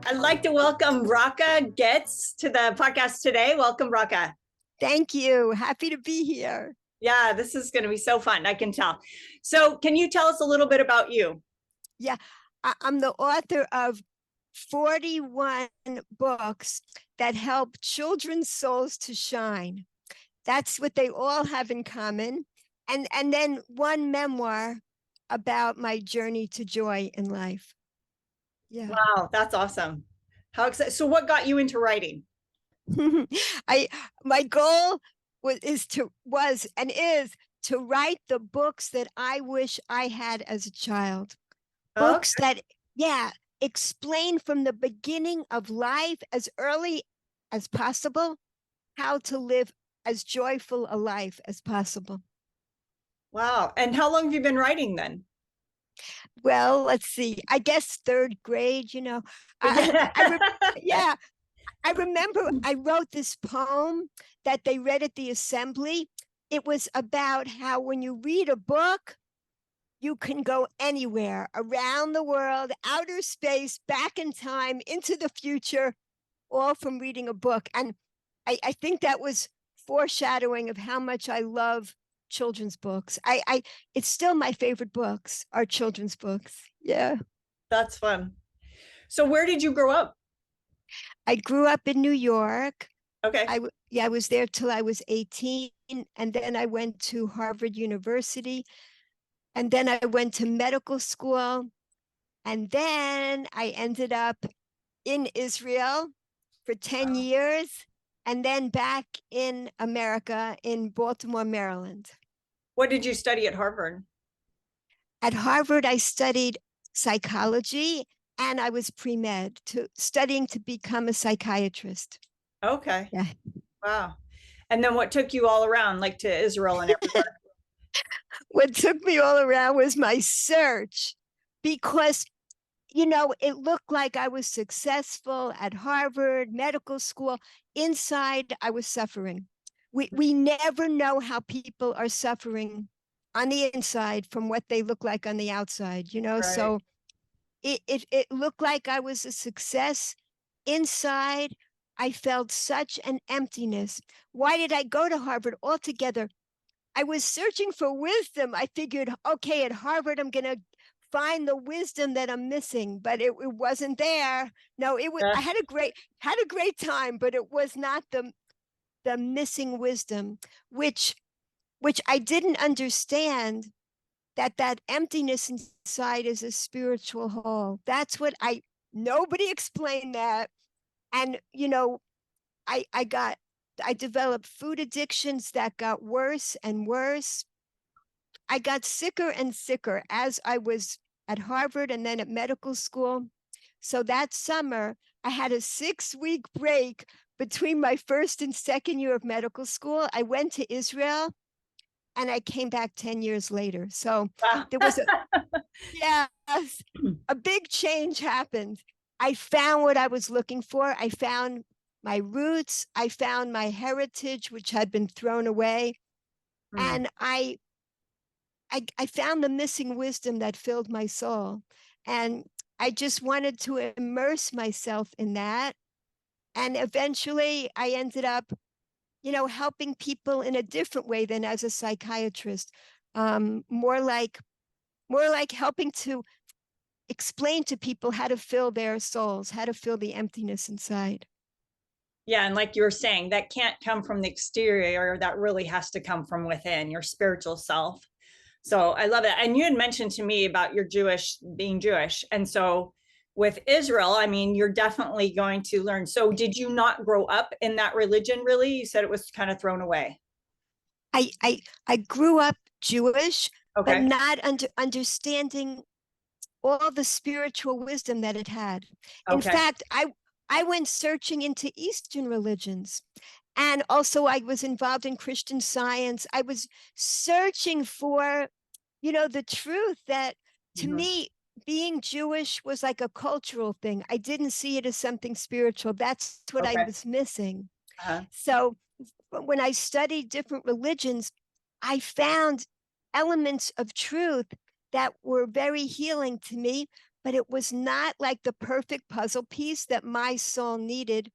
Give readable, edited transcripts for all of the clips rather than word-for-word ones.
I'd like to welcome Bracha Goetz to the podcast today. Welcome, Bracha. Thank you. Happy to be here. Yeah, this is going to be so fun, I can tell. So can you tell us a little bit about you? Yeah, I'm the author of 41 books that help children's souls to shine. That's what they all have in common. And then one memoir about my journey to joy in life. Yeah. Wow, that's awesome. How exciting. So what got you into writing? My goal was and is to write the books that I wish I had as a child. Books Okay. that, yeah, explain from the beginning of life as early as possible how to live as joyful a life as possible. Wow. And how long have you been writing then? Well, let's see. I guess third grade, Yeah. yeah, I remember I wrote this poem that they read at the assembly. It was about how when you read a book, you can go anywhere around the world, outer space, back in time, into the future, all from reading a book. And I think that was foreshadowing of how much I love children's books. It's still my favorite books are children's books. Yeah. That's fun. So where did you grow up? I grew up in New York. Okay. I was there till I was 18, and then I went to Harvard University, and then I went to medical school, and then I ended up in Israel for 10 Wow. years, and then back in America in Baltimore, Maryland. What did you study at Harvard? At Harvard, I studied psychology and I was pre-med studying to become a psychiatrist. Okay. Yeah. Wow. And then what took you all around, like to Israel and everywhere? What took me all around was my search because it looked like I was successful at Harvard medical school. Inside, I was suffering. We never know how people are suffering on the inside from what they look like on the outside, Right. So it looked like I was a success. Inside, I felt such an emptiness. Why did I go to Harvard altogether? I was searching for wisdom. I figured, okay, at Harvard, I'm going to find the wisdom that I'm missing, but it wasn't there. No, it was. I had a great time, but it was not the missing wisdom, which I didn't understand that emptiness inside is a spiritual hole. That's what nobody explained that, and I developed food addictions that got worse and worse. I got sicker and sicker as I was at Harvard and then at medical school. So that summer, I had a 6-week break between my first and second year of medical school. I went to Israel and I came back 10 years later. So Wow. there was yes, a big change happened. I found what I was looking for. I found my roots. I found my heritage, which had been thrown away. Hmm. And I found the missing wisdom that filled my soul. And I just wanted to immerse myself in that. And eventually I ended up, helping people in a different way than as a psychiatrist. More like helping to explain to people how to fill their souls, how to fill the emptiness inside. Yeah, and like you were saying, that can't come from the exterior. That really has to come from within, your spiritual self. So I love it. And you had mentioned to me about your being Jewish. And so with Israel, I mean, you're definitely going to learn. So did you not grow up in that religion really? You said it was kind of thrown away. I grew up Jewish, but Okay. not understanding all the spiritual wisdom that it had. In Okay. fact, I went searching into Eastern religions. And also I was involved in Christian Science. I was searching for, the truth that to Mhm. me, being Jewish was like a cultural thing. I didn't see it as something spiritual. That's what I Okay. was missing. Uh-huh. So when I studied different religions, I found elements of truth that were very healing to me, but it was not like the perfect puzzle piece that my soul needed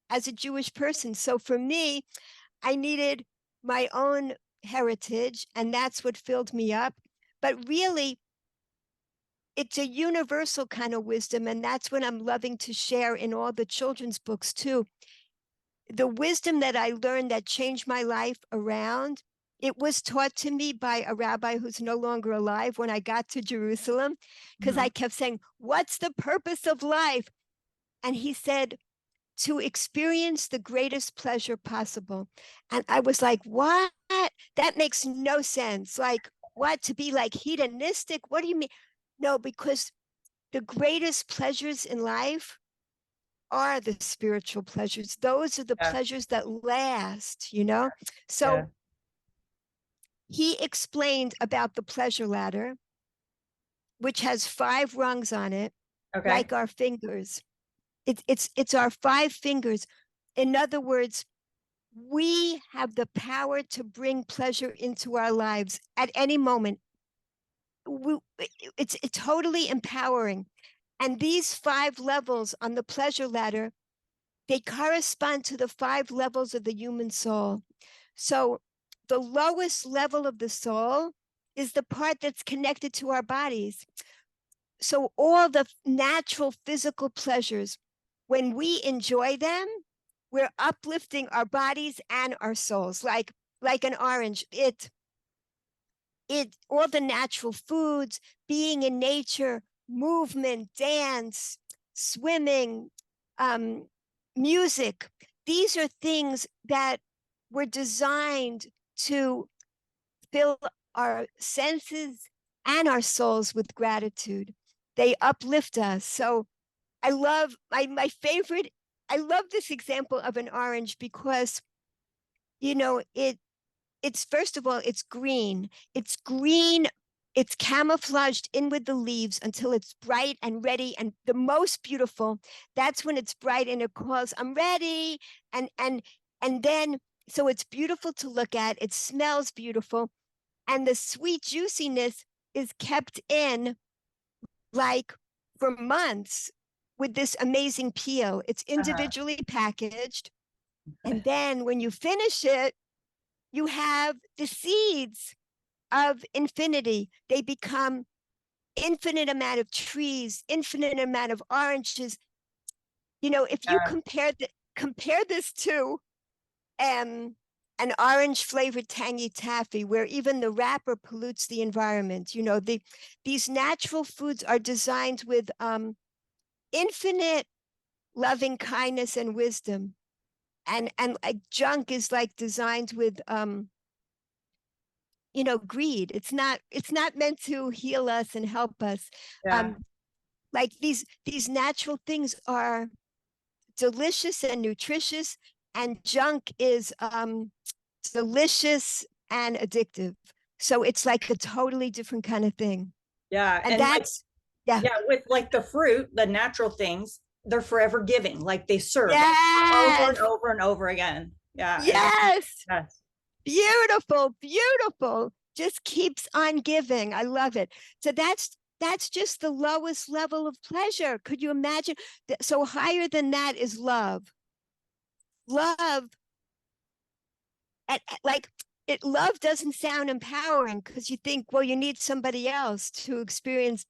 as a Jewish person. So for me, I needed my own heritage, and that's what filled me up. But really, it's a universal kind of wisdom, and that's what I'm loving to share in all the children's books too. The wisdom that I learned that changed my life around, it was taught to me by a rabbi who's no longer alive when I got to Jerusalem, because I Mhm. kept saying, what's the purpose of life? And he said, to experience the greatest pleasure possible. And I was like, what? That makes no sense. Like, what? To be like hedonistic? What do you mean? No, because the greatest pleasures in life are the spiritual pleasures. Those are the Yeah. pleasures that last, you know? Yeah. So he explained about the pleasure ladder, which has 5 rungs on it, Okay. like our fingers. It's our 5 fingers. In other words, we have the power to bring pleasure into our lives at any moment. We, it's totally empowering. And these 5 levels on the pleasure ladder, they correspond to the 5 levels of the human soul. So the lowest level of the soul is the part that's connected to our bodies. So all the natural physical pleasures, when we enjoy them, we're uplifting our bodies and our souls. Like an orange, it all the natural foods, being in nature, movement, dance, swimming, um, music. These are things that were designed to fill our senses and our souls with gratitude. They uplift us. So I love my favorite. I love this example of an orange because it's first of all, it's green. It's green. It's camouflaged in with the leaves until it's bright and ready and the most beautiful. That's when it's bright and it calls, I'm ready. And then so it's beautiful to look at. It smells beautiful. And the sweet juiciness is kept in like for months with this amazing peel. It's Uh-huh. individually packaged. And then when you finish it, you have the seeds of infinity. They become infinite amount of trees, infinite amount of oranges. If you Yeah. compare this to an orange flavored tangy taffy, where even the wrapper pollutes the environment. These natural foods are designed with infinite loving kindness and wisdom, and like junk is like designed with greed. It's not meant to heal us and help us. Yeah. um like these natural things are delicious and nutritious, and junk is delicious and addictive. So it's like a totally different kind of thing. Yeah. And And like, that's, yeah. yeah, with like the fruit, the natural things, they're forever giving. Like they serve over and Yes. over and over again. Yeah. And Yes. yes. Beautiful, beautiful. Just keeps on giving. I love it. So that's just the lowest level of pleasure. Could you imagine? So higher than that is love. Love, like love doesn't sound empowering because you think, well, you need somebody else to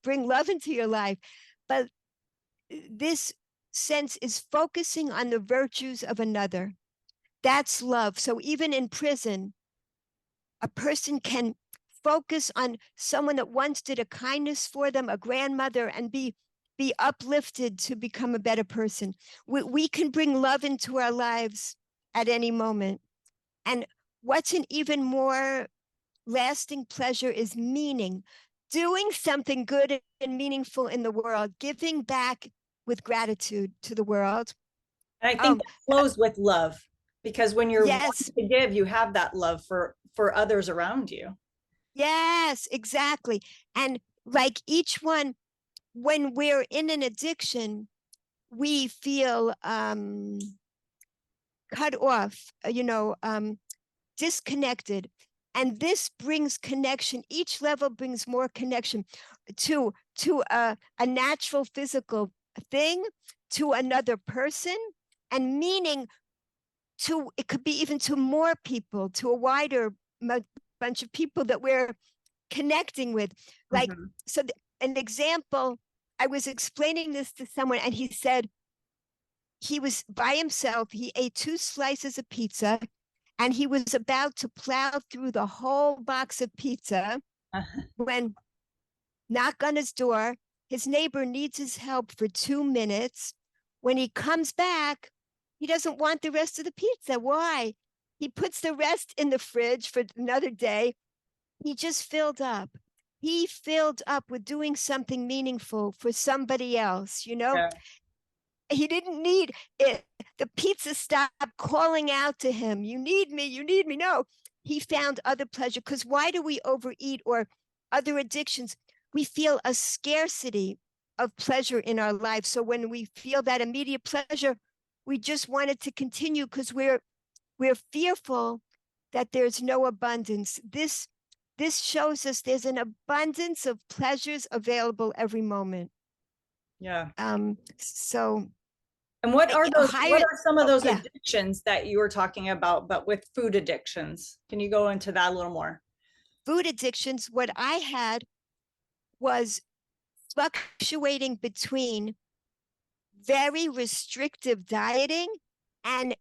bring love into your life. But this sense is focusing on the virtues of another. That's love. So even in prison, a person can focus on someone that once did a kindness for them, a grandmother, and be uplifted to become a better person. We can bring love into our lives at any moment. And what's an even more lasting pleasure is meaning, doing something good and meaningful in the world, giving back with gratitude to the world. And I think Um, that flows with love because when you're yes, wanting to give, you have that love for others around you. yes, exactly. And like each one, when we're in an addiction, we feel cut off, disconnected. And this brings connection. Each level brings more connection to to a natural physical thing, to another person, and meaning to, it could be even to more people, to a wider bunch of people that we're connecting with. Like, so an example, I was explaining this to someone and he said he was by himself. He ate 2 slices of pizza and he was about to plow through the whole box of pizza when, knock on his door, his neighbor needs his help for 2 minutes. When he comes back, he doesn't want the rest of the pizza. Why? He puts the rest in the fridge for another day. He just filled up. He filled up with doing something meaningful for somebody else, you know? Yeah. He didn't need it. The pizza stopped calling out to him, you need me, you need me. No, he found other pleasure. Because why do we overeat or other addictions? We feel a scarcity of pleasure in our lives. So when we feel that immediate pleasure, we just want it to continue because we're fearful that there's no abundance. This shows us there's an abundance of pleasures available every moment. Yeah. So And what are those, higher, what are some of those yeah, addictions that you were talking about, but with food addictions? Can you go into that a little more? food addictions, what I had was fluctuating between very restrictive dieting and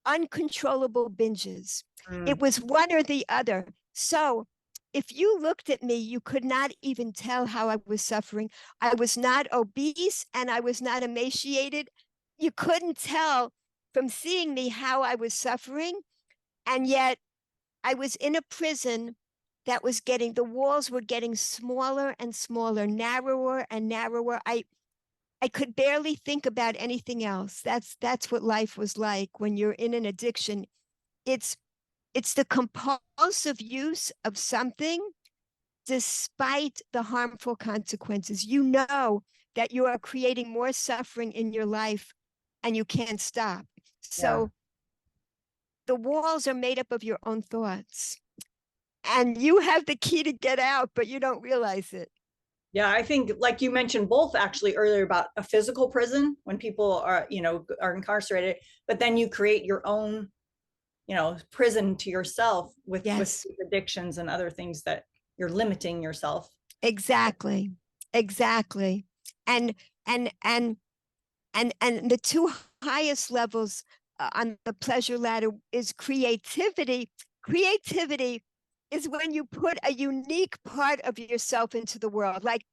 uncontrollable binges. It was one or the other. So if you looked at me, you could not even tell how I was suffering. I was not obese and I was not emaciated. You couldn't tell from seeing me how I was suffering. And yet I was in a prison that was getting, the walls were getting smaller and smaller, narrower and narrower. I could barely think about anything else. That's what life was like when you're in an addiction. It's the compulsive use of something despite the harmful consequences. You know that you are creating more suffering in your life and you can't stop. Yeah. So the walls are made up of your own thoughts. And you have the key to get out, but you don't realize it. Yeah, I think like you mentioned both actually earlier about a physical prison when people are, are incarcerated, but then you create your own, prison to yourself with Yes, addictions and other things that you're limiting yourself. exactly. Exactly. And and and and the 2 highest levels on the pleasure ladder is creativity. Creativity is when you put a unique part of yourself into the world. Like,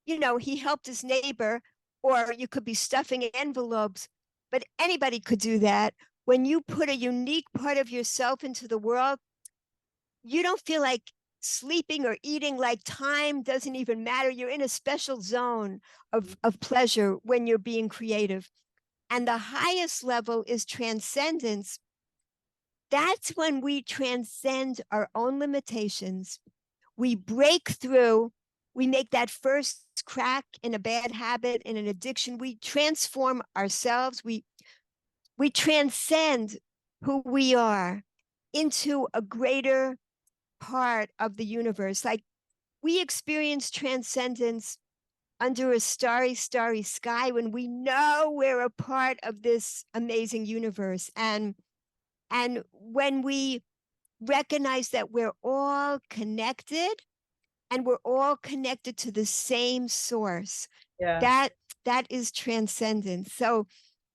he helped his neighbor, or you could be stuffing envelopes, but anybody could do that. When you put a unique part of yourself into the world, you don't feel like sleeping or eating, like time doesn't even matter. You're in a special zone of pleasure when you're being creative. And the highest level is transcendence. That's when we transcend our own limitations. We break through, we make that first crack in a bad habit, in an addiction. We transform ourselves. We transcend who we are into a greater part of the universe. Like, we experience transcendence under a starry, starry sky when we know we're a part of this amazing universe. And when we recognize that we're all connected and we're all connected to the same source, Yeah. that is transcendence. So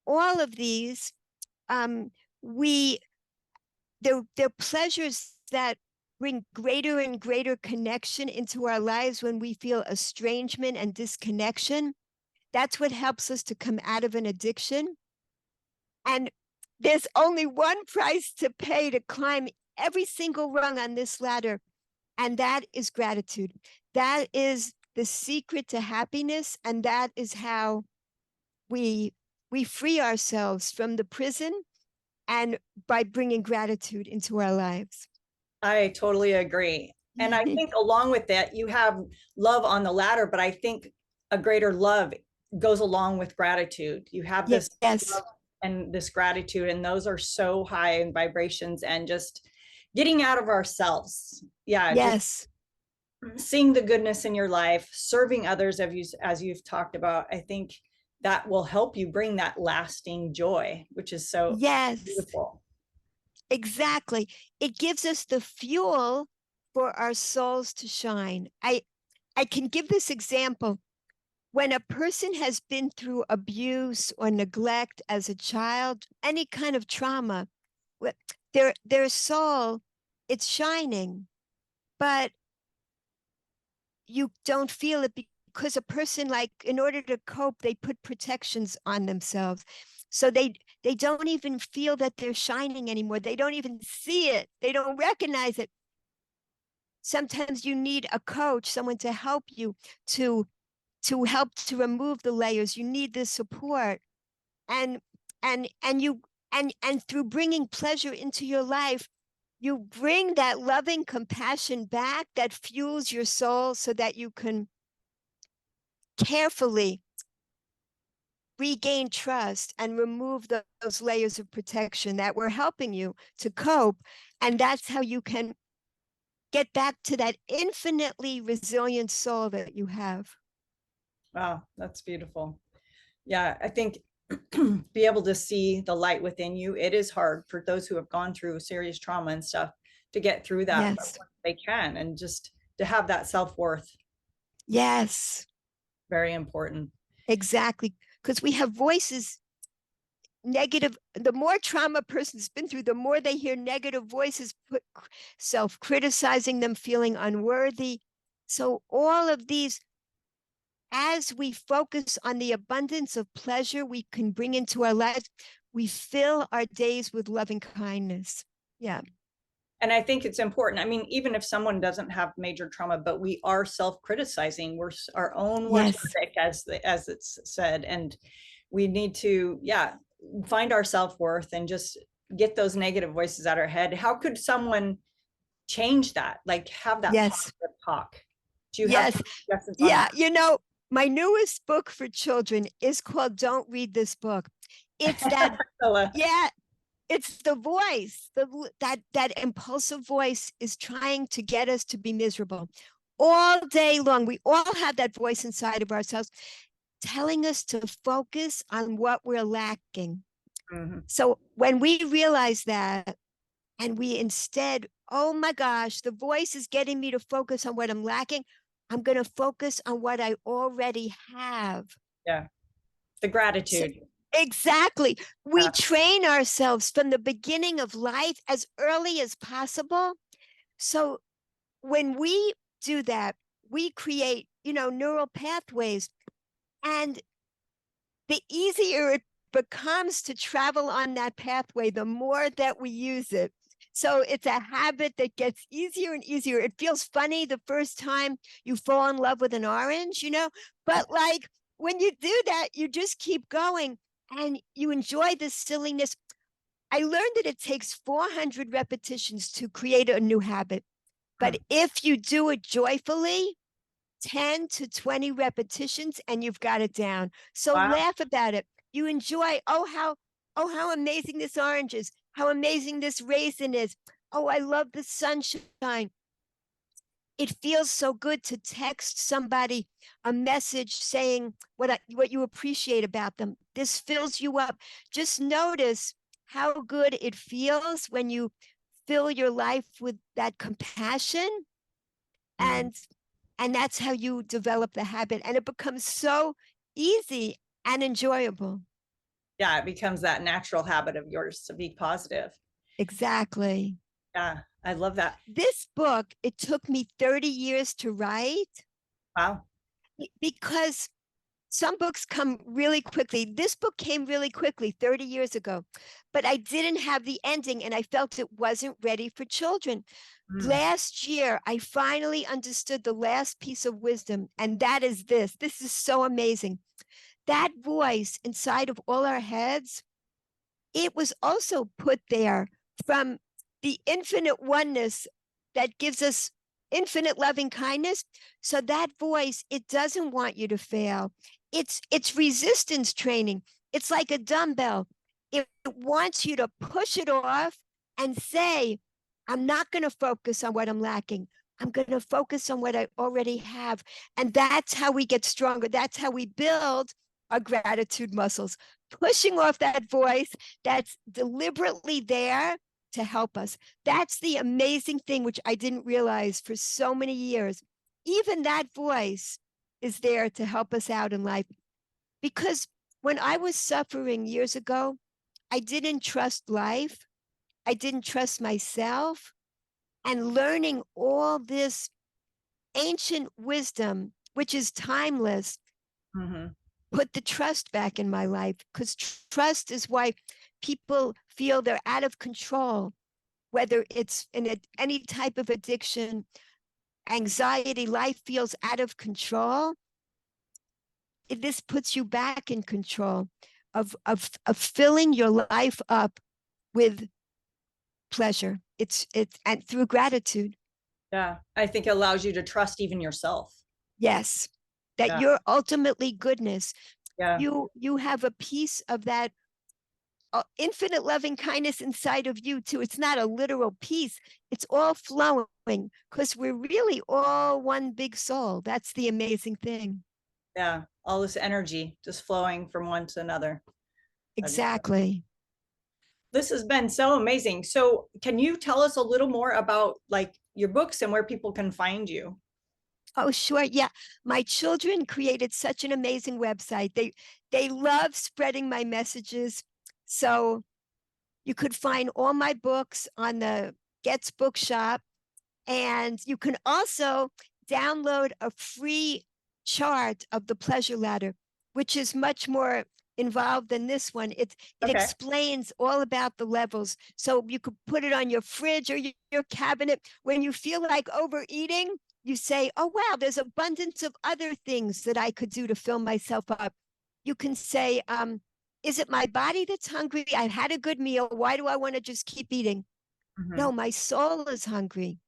all of these, we they're pleasures that bring greater and greater connection into our lives when we feel estrangement and disconnection. That's what helps us to come out of an addiction. And there's only one price to pay to climb every single rung on this ladder, and that is gratitude. That is the secret to happiness, and that is how we free ourselves from the prison, and by bringing gratitude into our lives. I totally agree. And I think along with that, you have love on the ladder, but I think a greater love goes along with gratitude. You have this Yes. love and this gratitude, and those are so high in vibrations and just getting out of ourselves. Yeah, just Yes. seeing the goodness in your life, serving others, as you've talked about, I think that will help you bring that lasting joy, which is so Yes, beautiful. exactly. It gives us the fuel for our souls to shine. I can give this example. When a person has been through abuse or neglect as a child, any kind of trauma, their soul, it's shining, but you don't feel it because a person, like, in order to cope, they put protections on themselves. So they don't even feel that they're shining anymore. They don't even see it. They don't recognize it. Sometimes you need a coach, someone to help you to help to remove the layers. You need this support. And you and through bringing pleasure into your life, you bring that loving compassion back that fuels your soul so that you can carefully regain trust and remove those layers of protection that were helping you to cope. And that's how you can get back to that infinitely resilient soul that you have. Wow, that's beautiful. Yeah, I think be able to see the light within you. It is hard for those who have gone through serious trauma and stuff to get through that, but Yes. they can, and just to have that self-worth, Yes, very important. exactly. Because we have voices, negative, the more trauma a person's been through, the more they hear negative voices, put self-criticizing them, feeling unworthy. So all of these, as we focus on the abundance of pleasure we can bring into our lives, we fill our days with loving kindness. Yeah. And I think it's important. I mean, even if someone doesn't have major trauma, but we are self-criticizing, we're our own worst Yes. critic, as it's said, and we need to, yeah, find our self-worth and just get those negative voices out of our head. How could someone change that? Like, have that Yes. positive talk? Do you have Yes. some suggestions on Yeah. that? My newest book for children is called Don't Read This Book. It's that, yeah, it's the voice, that impulsive voice is trying to get us to be miserable all day long. We all have that voice inside of ourselves telling us to focus on what we're lacking. Mhm. So when we realize that, and we instead, oh my gosh, the voice is getting me to focus on what I'm lacking, I'm going to focus on what I already have. Yeah, the So, gratitude. exactly. We Yeah. train ourselves from the beginning of life as early as possible. So when we do that, we create, neural pathways. And the easier it becomes to travel on that pathway, the more that we use it. So it's a habit that gets easier and easier. It feels funny the first time you fall in love with an orange, but like when you do that, you just keep going and you enjoy the silliness. I learned that it takes 400 repetitions to create a new habit. But if you do it joyfully, 10 to 20 repetitions and you've got it down. So Wow. laugh about it. You enjoy, how amazing this orange is, how amazing this raisin is. Oh, I love the sunshine. It feels so good to text somebody a message saying what you appreciate about them. This fills you up. Just notice how good it feels when you fill your life with that compassion, Mm. and that's how you develop the habit, and it becomes so easy and enjoyable. Yeah, it becomes that natural habit of yours to be positive. Exactly. Yeah, I love that. This book, it took me 30 years to write Wow. because some books come really quickly. This book came really quickly 30 years ago, but I didn't have the ending and I felt it wasn't ready for children. Mm. Last year, I finally understood the last piece of wisdom, and that is this. This is so amazing. That voice inside of all our heads, it was also put there from the infinite oneness that gives us infinite loving kindness. So that voice, it doesn't want you to fail. It's resistance training. It's like a dumbbell. It wants you to push it off and say, I'm not going to focus on what I'm lacking. I'm going to focus on what I already have. And that's how we get stronger. That's how we build our gratitude muscles, pushing off that voice that's deliberately there to help us. That's the amazing thing, which I didn't realize for so many years. Even that voice is there to help us out in life. Because when I was suffering years ago, I didn't trust life. I didn't trust myself. And learning all this ancient wisdom, which is timeless, Mhm. put the trust back in my life, because trust is why people feel they're out of control, whether it's in any type of addiction, anxiety, life feels out of control. This puts you back in control of filling your life up with pleasure. It's and through gratitude. Yeah. I think it allows you to trust even yourself. Yes, that Yeah. you're ultimately goodness. Yeah. You have a piece of that infinite loving kindness inside of you too. It's not a literal piece. It's all flowing because we're really all one big soul. That's the amazing thing. Yeah. All this energy just flowing from one to another. I just Exactly. This has been so amazing. So, can you tell us a little more about like your books and where people can find you? Oh, sure. Yeah. My children created such an amazing website. They love spreading my messages. So you could find all my books on the Goetz Bookshop. And you can also download a free chart of the pleasure ladder, which is much more involved than this one. It Okay. explains all about the levels. So you could put it on your fridge or your cabinet. When you feel like overeating, you say, oh, wow, there's abundance of other things that I could do to fill myself up. You can say, is it my body that's hungry? I've had a good meal. Why do I want to just keep eating? Mhm. No, my soul is hungry.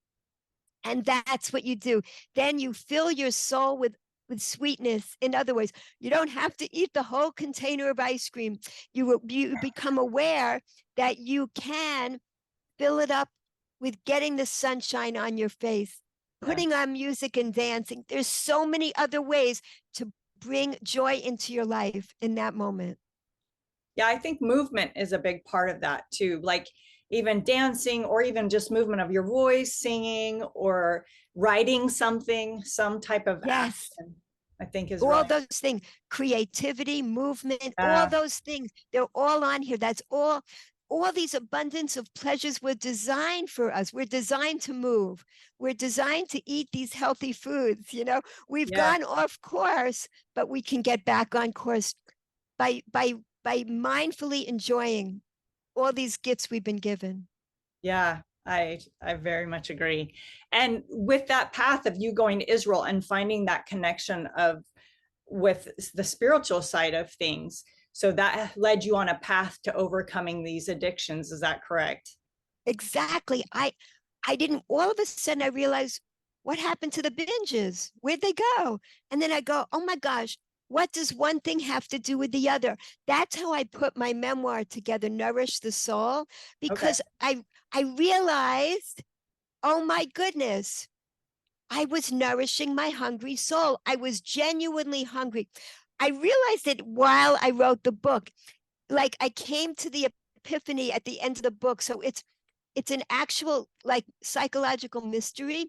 And that's what you do. Then you fill your soul with sweetness. In other words, you don't have to eat the whole container of ice cream. You become aware that you can fill it up with getting the sunshine on your face, Yeah. putting on music and dancing. There's so many other ways to bring joy into your life in that moment. Yeah, I think movement is a big part of that too. Like even dancing or even just movement of your voice, singing or writing something, some type of Yes, action, I think is all really, those things, creativity, movement, all yeah, those things, they're all on here. That's all these abundance of pleasures were designed for us. We're designed to move. We're designed to eat these healthy foods. We've yeah, gone off course, but we can get back on course by by by mindfully enjoying all these gifts we've been given. yeah. I very much agree. And with that path of you going to Israel and finding that connection of with the spiritual side of things, so that led you on a path to overcoming these addictions. Is that correct? Exactly. I didn't all of a sudden I realized what happened to the binges? Where'd they go? And then I go, oh my gosh, what does one thing have to do with the other? That's how I put my memoir together, Nourish the Soul, Okay. because I realized, oh my goodness, I was nourishing my hungry soul. I was genuinely hungry. I realized it while I wrote the book. Like I came to the epiphany at the end of the book. So it's an actual like psychological mystery.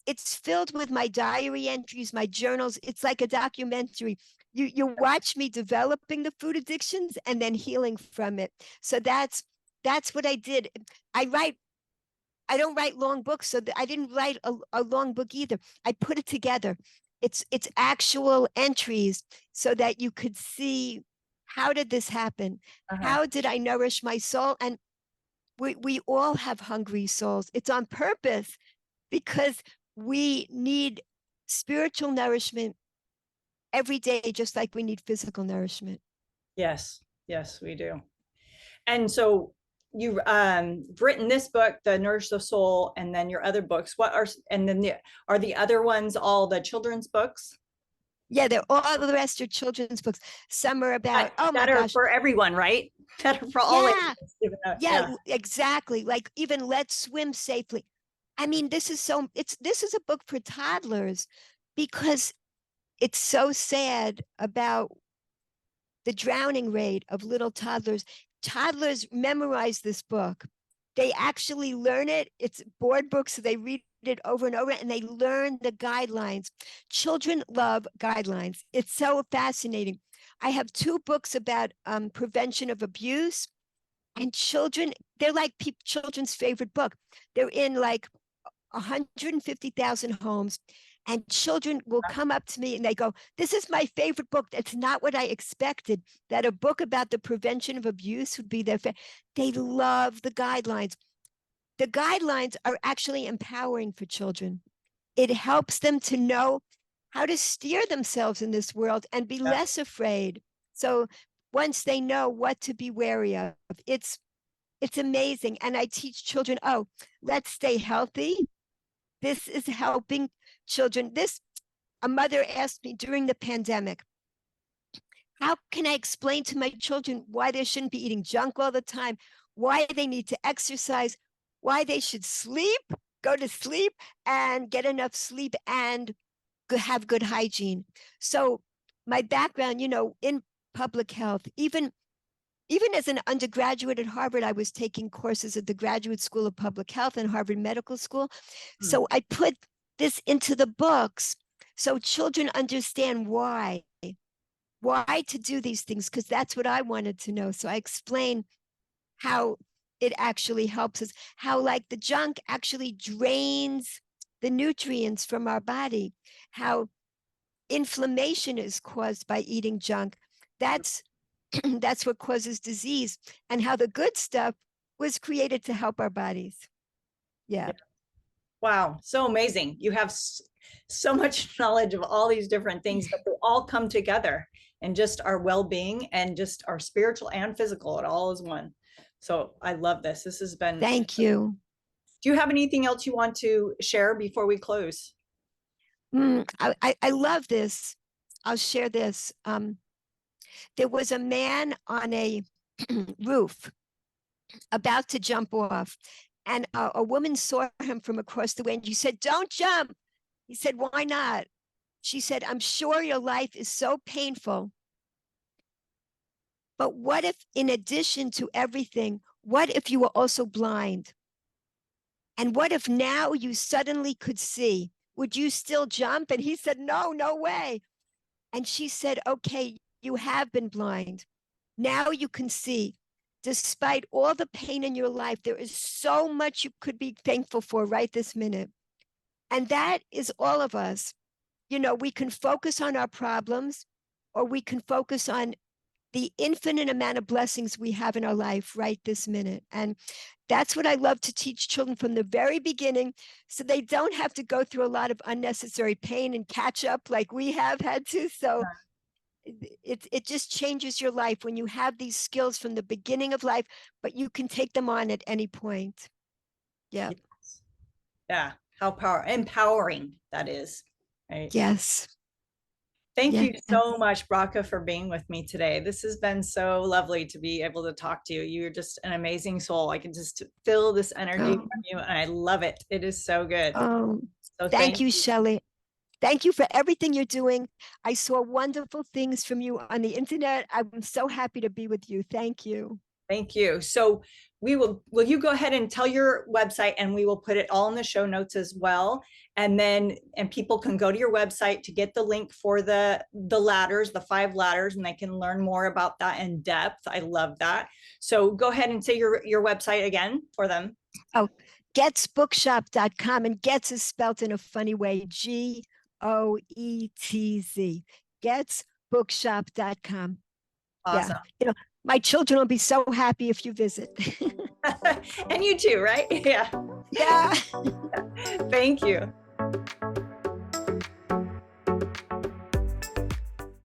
It's filled with my diary entries, my journals. It's like a documentary. You watch me developing the food addictions and then healing from it. So that's what I did. I write I don't write long books, so I didn't write a long book either. I put it together. It's actual entries so that you could see, how did this happen? Uh-huh. How did I nourish my soul? And we all have hungry souls. It's on purpose because we need spiritual nourishment every day, just like we need physical nourishment. Yes, yes, we do. And so you've written this book, The Nourish the Soul, and then your other books. What are and then are the other ones all the children's books Yeah, they're all the rest are children's books. Some are that, about, oh my that are gosh, for everyone, right? That are for all yeah, ages. yeah, Yeah. exactly. Like even Let's Swim Safely. I mean, this is a book for toddlers because it's so sad about the drowning rate of little toddlers. Toddlers memorize this book. They actually learn it. It's board books, so they read it over and over and they learn the guidelines. Children love guidelines. It's so fascinating. I have two books about prevention of abuse, and children, they're like children's favorite book. They're in like 150,000 homes, and children will come up to me and they go, "This is my favorite book." That's not what I expected, that a book about the prevention of abuse would be their favorite. They love the guidelines. The guidelines are actually empowering for children. It helps them to know how to steer themselves in this world and be Yeah. less afraid. So once they know what to be wary of, it's amazing. And I teach children, oh, let's stay healthy. This is helping children. A mother asked me during the pandemic, how can I explain to my children why they shouldn't be eating junk all the time, why they need to exercise, why they should sleep, go to sleep and get enough sleep and have good hygiene. So my background, in public health, even as an undergraduate at Harvard, I was taking courses at the Graduate School of Public Health and Harvard Medical School. So I put this into the books so children understand why to do these things, because that's what I wanted to know. So I explain how it actually helps us, how like the junk actually drains the nutrients from our body, how inflammation is caused by eating junk. That's that's what causes disease, and how the good stuff was created to help our bodies. Yeah. Wow, so amazing. You have so much knowledge of all these different things, but they all come together and just our well-being and just our spiritual and physical. It all is one. So I love this. This has been. Thank you. Do you have anything else you want to share before we close? I love this. I'll share this. There was a man on a roof about to jump off, and a woman saw him from across the way, and she said, "Don't jump." He said, "Why not?" She said, "I'm sure your life is so painful, but what if, in addition to everything, what if you were also blind? And what if now you suddenly could see? Would you still jump?" And he said, "No, no way." And she said, "Okay, you have been blind. Now you can see. Despite all the pain in your life, there is so much you could be thankful for right this minute." And that is all of us. We can focus on our problems, or we can focus on the infinite amount of blessings we have in our life right this minute. And that's what I love to teach children from the very beginning, so they don't have to go through a lot of unnecessary pain and catch up like we have had to. So it just changes your life when you have these skills from the beginning of life, but you can take them on at any point. Yeah. Yes. Yeah. How empowering that is. Right. Yes. Thank Yes. you so much, Bracha, for being with me today. This has been so lovely to be able to talk to you. You're just an amazing soul. I can just feel this energy from you, and I love it. It is so good. So Thank you, Shelley. Thank you for everything you're doing. I saw wonderful things from you on the internet. I'm so happy to be with you. Thank you. Thank you. So will you go ahead and tell your website, and we will put it all in the show notes as well. And people can go to your website to get the link for the ladders, the 5 ladders, and they can learn more about that in depth. I love that. So go ahead and say your website again for them. Oh, GoetzBookshop.com, and Goetz is spelled in a funny way, GOETZ. GoetzBookshop.com. Awesome. Yeah. My children will be so happy if you visit. And you too, right? Yeah. Yeah. Thank you.